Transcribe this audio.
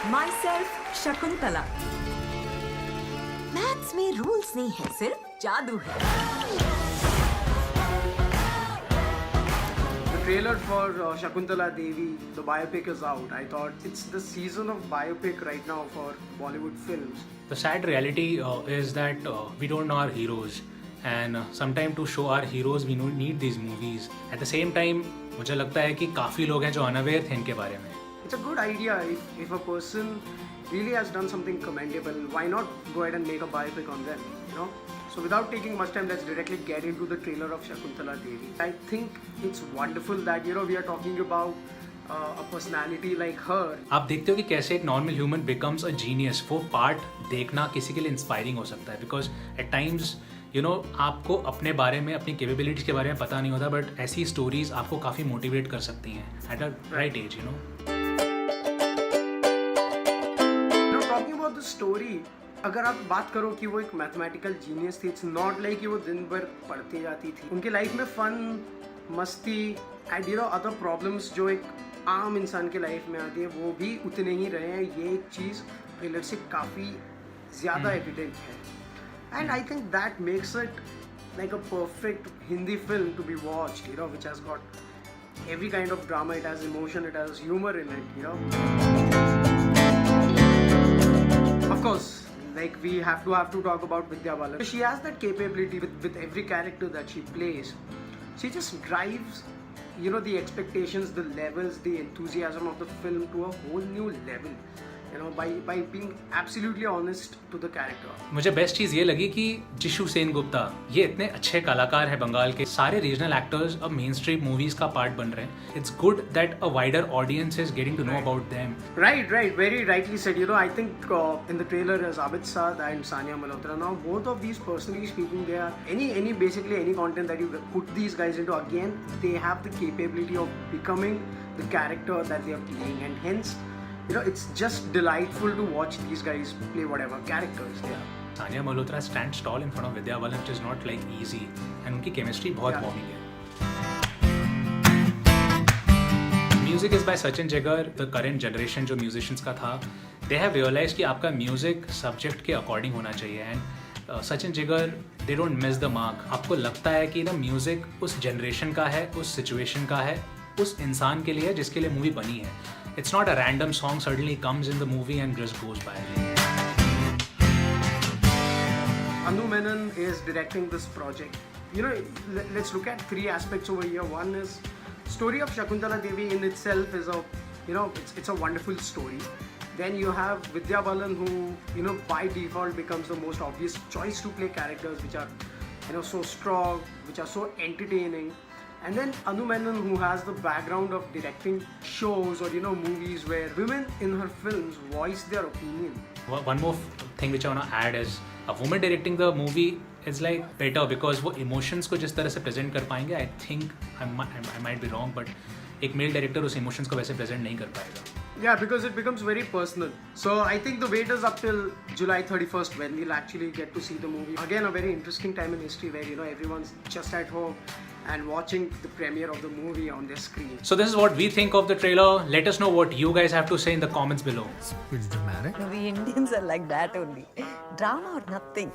myself Shakuntala. Maths में rules नहीं है, सिर्फ जादू है। The trailer for Shakuntala Devi, the biopic is out. I thought it's the season of biopic right now for Bollywood films. The sad reality is that we don't know our heroes, and sometimes to show our heroes we need these movies. At the same time, मुझे लगता है कि काफ़ी लोग हैं जो unaware थे इनके बारे में. It's a good idea if a person really has done something commendable. Why not go ahead and make a biopic on them? You know. So without taking much time, let's directly get into the trailer of Shakuntala Devi. I think it's wonderful that we are talking about a personality like her. आप देखते हो कि कैसे एक normal human becomes a genius. वो part देखना किसी के लिए इंस्पायरिंग हो सकता है, बिकॉज एट टाइम्स आपको अपने बारे में, अपनी कैपेबिलिटीज के बारे में पता नहीं होता, बट ऐसी स्टोरीज आपको काफ़ी मोटिवेट कर सकती हैं at a right age. Talking about the story, अगर आप बात करो कि वो एक मैथमेटिकल जीनियस थी, इट्स नॉट लाइक कि वो दिन भर पढ़ते जाती थी. उनके लाइफ में फन, मस्ती एंड अदर प्रॉब्लम्स जो एक आम इंसान के लाइफ में आती है, वो भी उतने ही रहे हैं. ये एक चीज़ ट्रेलर से काफ़ी ज़्यादा एविडेंट है. And I think that makes it like a perfect Hindi film to be watched, which has got every kind of drama, it has emotion, it has humor in it, Of course, like we have to talk about Vidya Balan. She has that capability with every character that she plays. She just drives, the expectations, the levels, the enthusiasm of the film to a whole new level. By being absolutely honest to the character. मुझे best चीज़ ये लगी कि जिशु सेन गुप्ता, ये इतने अच्छे कलाकार हैं बंगाल के. सारे रीजनल एक्टर्स अब मेन स्ट्रीम मूवीज का पार्ट बन रहे हैं. It's good that a wider audience is getting to know about them. Right, very rightly said. I think in the trailer is Abid Saad and Sania Malhotra. Now both of these, personally speaking, they are basically any content that you put these guys into, again they have the capability of becoming the character that they are playing, and hence it's just delightful to watch these guys play whatever characters they are. Sania Malhotra stands tall in front of Vidya Balan, which is not like easy, and उनकी chemistry बहुत warming है. Music is by Sachin Jigar. The current generation जो musicians का था, they have realized कि आपका music subject के according होना चाहिए, and Sachin Jigar, they don't miss the mark. आपको लगता है कि music उस generation का है, उस situation का है, उस इंसान के लिए है जिसके लिए मूवी बनी है. It's not a random song suddenly comes in the movie and just goes by. Anu Menon is directing this project. Let's look at three aspects over here. One is story of Shakuntala Devi in itself is it's a wonderful story. Then you have Vidya Balan, who by default becomes the most obvious choice to play characters which are so strong, which are so entertaining. And then Anu Menon, who has the background of directing shows or movies where women in her films voice their opinion. One more thing which I want to add is a woman directing the movie is like better because वो emotions को जिस तरह से present कर पाएंगे. I think I might be wrong, but एक male director उस emotions को वैसे present नहीं कर पाएगा. Yeah, because it becomes very personal. So I think the wait is up till July 31st when we'll actually get to see the movie. Again, a very interesting time in history where everyone's just at home and watching the premiere of the movie on their screen. So this is what we think of the trailer. Let us know what you guys have to say in the comments below. It's dramatic. The Indians are like that only. Drama or nothing.